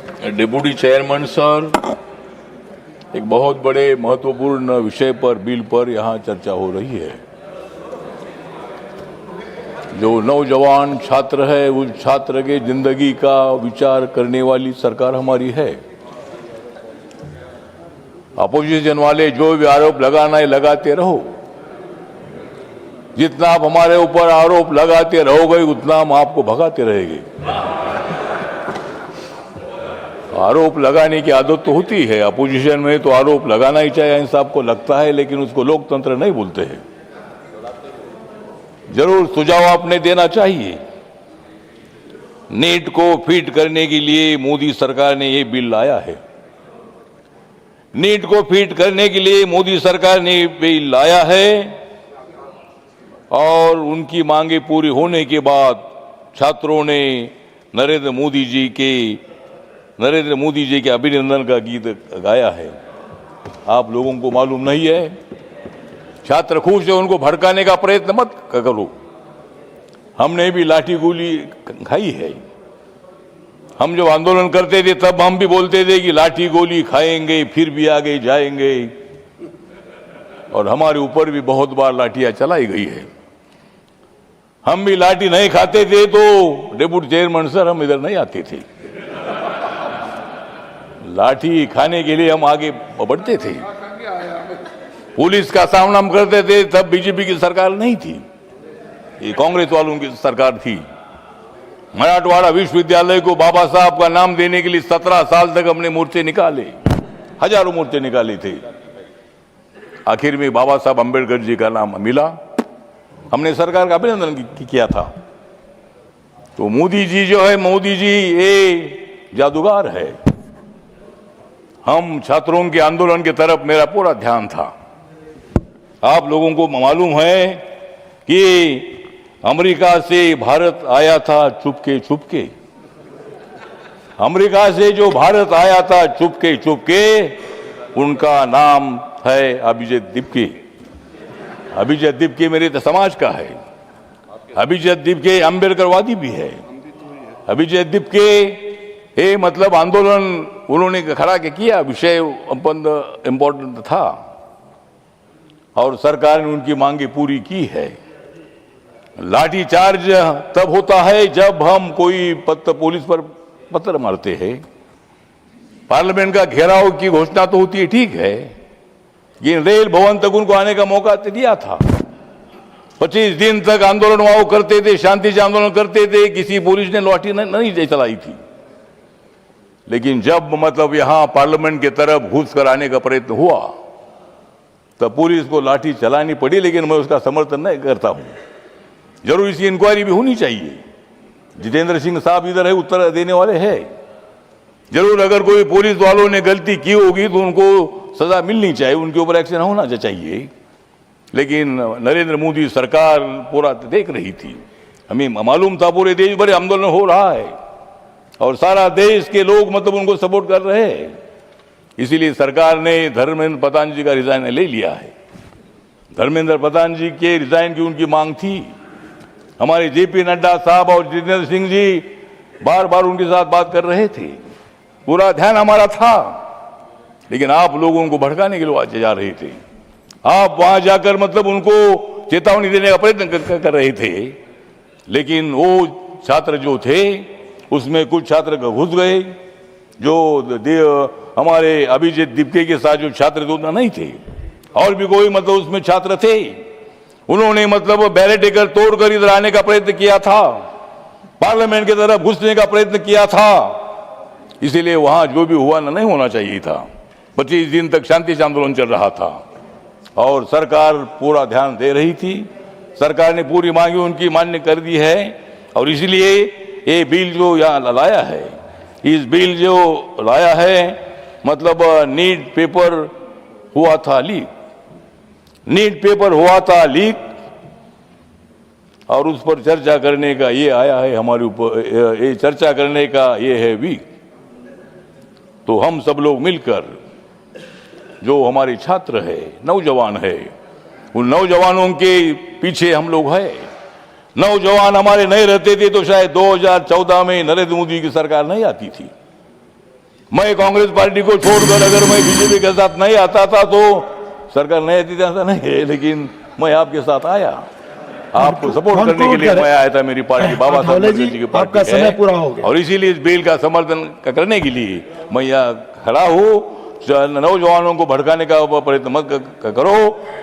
Deputy chairman sir, एक बहुत बड़े महत्वपूर्ण विषय पर, बिल पर यहाँ चर्चा हो रही है। जो नौजवान छात्र है, उस छात्र के जिंदगी का विचार करने वाली सरकार हमारी है। अपोजिशन वाले जो भी आरोप लगाना है लगाते रहो। जितना आप हमारे ऊपर आरोप लगाते रहोगे उतना हम आपको भगाते रहेंगे। आरोप लगाने की आदत तो होती है, अपोजिशन में तो आरोप लगाना ही चाहिए, इंसाफ को लगता है, लेकिन उसको लोकतंत्र नहीं बोलते हैं। जरूर सुझाव आपने देना चाहिए। नीट को फिट करने के लिए मोदी सरकार ने ये बिल लाया है। नीट को फिट करने के लिए मोदी सरकार ने बिल लाया है और उनकी मांगे पूरी होने के बाद छात्रों ने नरेंद्र मोदी जी के अभिनंदन का गीत गाया है। आप लोगों को मालूम नहीं है? छात्र खुश है, उनको भड़काने का प्रयत्न मत करो। हमने भी लाठी गोली खाई है। हम जब आंदोलन करते थे तब हम भी बोलते थे कि लाठी गोली खाएंगे, फिर भी आगे जाएंगे, और हमारे ऊपर भी बहुत बार लाठियां चलाई गई है। हम भी लाठी नहीं खाते थे तो डिप्टी चेयरमैन सर हम इधर नहीं आते थे। लाठी खाने के लिए हम आगे बढ़ते थे। पुलिस का सामना हम करते थे, तब बीजेपी की सरकार नहीं थी, ये कांग्रेस वालों की सरकार थी। मराठवाड़ा विश्वविद्यालय को बाबा साहब का नाम देने के लिए 17 साल तक हमने मोर्चे निकाले, हजारों मोर्चे निकाले थे। आखिर में बाबा साहब अम्बेडकर जी का नाम मिला, हमने सरकार का अभिनंदन किया था। तो मोदी जी जो है, मोदी जी ये जादूगर है। हम छात्रों के आंदोलन की तरफ मेरा पूरा ध्यान था। आप लोगों को मालूम है कि अमेरिका से भारत आया था चुपके चुपके। अमेरिका से जो भारत आया था चुपके चुपके, उनका नाम है अभिजीत दीपके। अभिजीत दीपके मेरे समाज का है। अभिजीत दीपके अम्बेडकरवादी भी है। अभिजीत दीपके ये मतलब आंदोलन उन्होंने खड़ा किया, विषय इम्पोर्टेंट था और सरकार ने उनकी मांगे पूरी की है। लाठी चार्ज तब होता है जब हम कोई पुलिस पर पत्थर मारते हैं। पार्लियामेंट का घेराव की घोषणा तो होती है, ठीक है, ये रेल भवन तक उनको आने का मौका दिया था। 25 दिन तक आंदोलन वहां करते थे, शांति से आंदोलन करते थे, किसी पुलिस ने लाठी नहीं चलाई थी। लेकिन जब मतलब यहां पार्लियामेंट की तरफ घुस कर आने का प्रयत्न हुआ तब पुलिस को लाठी चलानी पड़ी, लेकिन मैं उसका समर्थन नहीं करता हूं। जरूर इसकी इंक्वायरी भी होनी चाहिए। जितेंद्र सिंह साहब इधर है, उत्तर देने वाले हैं। जरूर अगर कोई पुलिस वालों ने गलती की होगी तो उनको सजा मिलनी चाहिए, उनके ऊपर एक्शन होना चाहिए। लेकिन नरेंद्र मोदी सरकार पूरा देख रही थी। हमें मालूम था पूरे देश भर आंदोलन हो रहा है और सारा देश के लोग मतलब उनको सपोर्ट कर रहे हैं। इसीलिए सरकार ने धर्मेंद्र प्रधान जी का रिजाइन ले लिया है। धर्मेंद्र प्रधान जी के रिजाइन की उनकी मांग थी। हमारे जेपी नड्डा साहब और जितेंद्र सिंह जी बार बार उनके साथ बात कर रहे थे, पूरा ध्यान हमारा था, लेकिन आप लोगों को भड़काने के लिए जा रहे थे। आप वहां जाकर मतलब उनको चेतावनी देने का प्रयत्न कर रहे थे, लेकिन वो छात्र जो थे उसमें कुछ छात्र घुस गए जो हमारे अभिजीत दीपके के साथ जो छात्र उतना नहीं थे, और भी कोई मतलब उसमें छात्र थे। उन्होंने मतलब बैरिकेड तोड़कर इधर आने का प्रयत्न किया था, पार्लियामेंट की तरफ घुसने का प्रयत्न किया था। इसीलिए वहां जो भी हुआ नहीं होना चाहिए था। 25 दिन तक शांति से आंदोलन चल रहा था और सरकार पूरा ध्यान दे रही थी। सरकार ने पूरी मांगी उनकी मान्य कर दी है और इसलिए ये बिल जो यहाँ लाया है, इस बिल जो लाया है मतलब नीट पेपर हुआ था लीक। नीट पेपर हुआ था लीक और उस पर चर्चा करने का ये आया है हमारे ऊपर, ये चर्चा करने का ये है वीक। तो हम सब लोग मिलकर, जो हमारे छात्र है, नौजवान है, उन नौजवानों के पीछे हम लोग हैं। नौजवान हमारे नहीं रहते थे तो शायद 2014 में नरेंद्र मोदी की सरकार नहीं आती थी। मैं कांग्रेस पार्टी को छोड़कर अगर मैं बीजेपी के साथ नहीं आता था तो सरकार नहीं आती थी, ऐसा नहीं है, लेकिन मैं आपके साथ आया, आपको सपोर्ट करने के लिए मैं आया था। मेरी पार्टी बाबा साहब अम्बेडकर जी की पार्टी है पूरा हो गया। और इसीलिए इस बिल का समर्थन करने के लिए मैं यहाँ खड़ा हूँ। नौजवानों को भड़काने का प्रयत्न मत करो,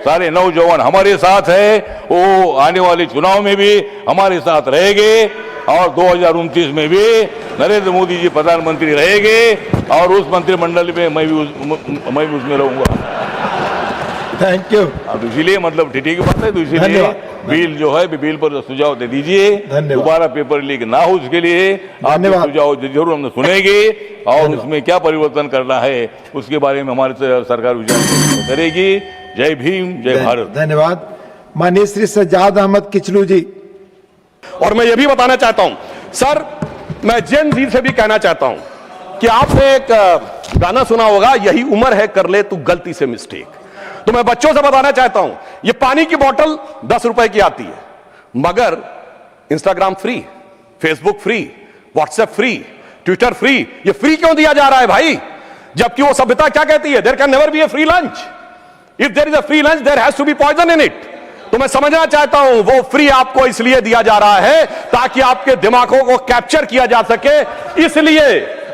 सारे नौजवान हमारे साथ है, वो आने वाले चुनाव में भी हमारे साथ रहेंगे और 2029 में भी नरेंद्र मोदी जी प्रधानमंत्री रहेंगे और उस मंत्रिमंडल में मैं भी उसमें रहूंगा। Thank you. अब इसीलिए मतलब ठीक की बात है, तो इसीलिए बिल जो है बिल पर सुझाव दे दीजिए, दोबारा पेपर लीक ना हो उसके लिए आपके सुझाव जरूर हम सुनेंगे और उसमें क्या परिवर्तन करना है उसके बारे में हमारी सरकार विचार करेगी। जय भीम, जय भारत। धन्यवाद। माननीय श्री सज्जाद अहमद किचलू जी। और मैं ये भी बताना चाहता हूं सर, मैं जेन जी से भी कहना चाहता हूं कि आपने एक गाना सुना होगा, यही उम्र है कर ले तू गलती से मिस्टेक। तो मैं बच्चों से बताना चाहता हूं, ये पानी की बोतल 10 रुपए की आती है, मगर Instagram free, Facebook free, WhatsApp free, Twitter free, ये फ्री क्यों दिया जा रहा है भाई? जबकि वो सभ्यता क्या कहती है, there can never be a free lunch, if there is a free lunch there has to be poison in it. तो मैं समझना चाहता हूं वो फ्री आपको इसलिए दिया जा रहा है ताकि आपके दिमागों को कैप्चर किया जा सके। इसलिए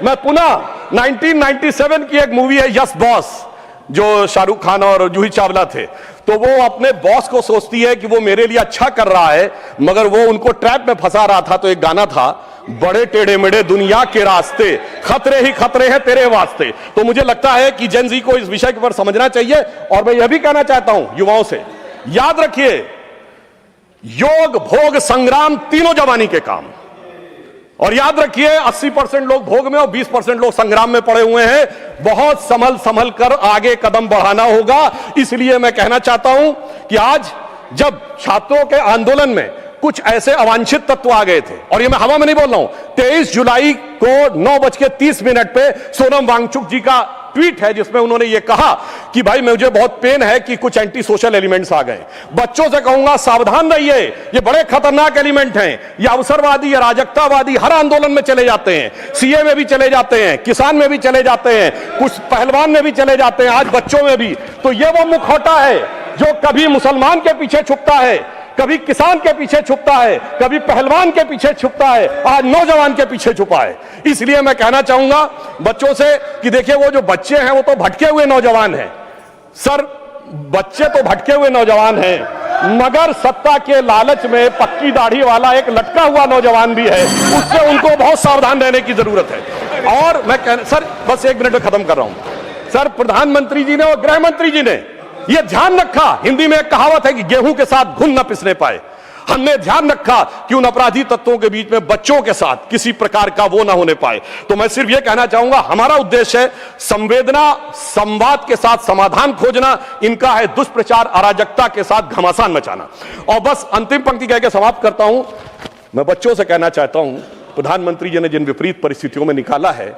मैं पुनः 1997 की एक मूवी है यस बॉस, जो शाहरुख खान और जूही चावला थे, तो वो अपने बॉस को सोचती है कि वो मेरे लिए अच्छा कर रहा है, मगर वो उनको ट्रैप में फंसा रहा था। तो एक गाना था, बड़े टेढ़े मेढ़े दुनिया के रास्ते, खतरे ही खतरे हैं तेरे वास्ते। तो मुझे लगता है कि जेन जी को इस विषय पर समझना चाहिए। और मैं यह भी कहना चाहता हूं युवाओं से, याद रखिए योग भोग संग्राम तीनों जवानी के काम। और याद रखिए 80% लोग भोग में और 20% लोग संग्राम में पड़े हुए हैं। बहुत संभल संभल कर आगे कदम बढ़ाना होगा। इसलिए मैं कहना चाहता हूं कि आज जब छात्रों के आंदोलन में कुछ ऐसे अवांछित तत्व आ गए थे, और ये मैं हवा में नहीं बोल रहा हूं, 23 जुलाई को 9:30 पे सोनम वांगचुक जी का ट्वीट है जिसमें उन्होंने ये कहा कि भाई मुझे बहुत पेन है कि कुछ एंटी सोशल एलिमेंट्स आ गए। बच्चों से कहूंगा सावधान रहिए, ये बड़े खतरनाक एलिमेंट हैं, ये अवसरवादी या राजकतावादी हर आंदोलन में चले जाते हैं, सीए में भी चले जाते हैं, किसान में भी चले जाते हैं, कुछ पहलवान में भी चले जाते हैं, आज बच्चों में भी। तो ये वो मुखौटा है जो कभी मुसलमान के पीछे छुपता है, कभी किसान के पीछे छुपता है, कभी पहलवान के पीछे छुपता है, आज नौजवान के पीछे छुपा है। इसलिए मैं कहना चाहूंगा बच्चों से कि देखिए वो जो बच्चे हैं वो तो भटके हुए नौजवान हैं सर, बच्चे तो भटके हुए नौजवान हैं, मगर सत्ता के लालच में पक्की दाढ़ी वाला एक लटका हुआ नौजवान भी है, उससे उनको बहुत सावधान रहने की जरूरत है। और मैं सर बस 1 मिनट में खत्म कर रहा हूं सर, प्रधानमंत्री जी ने और गृह मंत्री जी ने यह ध्यान रखा, हिंदी में एक कहावत है कि गेहूं के साथ घुन न पिसने पाए, हमने ध्यान रखा कि उन अपराधी तत्वों के बीच में बच्चों के साथ किसी प्रकार का वो ना होने पाए। तो मैं सिर्फ ये कहना चाहूंगा, हमारा उद्देश्य है संवेदना, संवाद के साथ समाधान खोजना, इनका है दुष्प्रचार, अराजकता के साथ घमासान मचाना। और बस अंतिम पंक्ति कहकर समाप्त करता हूं, मैं बच्चों से कहना चाहता हूं, प्रधानमंत्री जी ने जिन विपरीत परिस्थितियों में निकाला है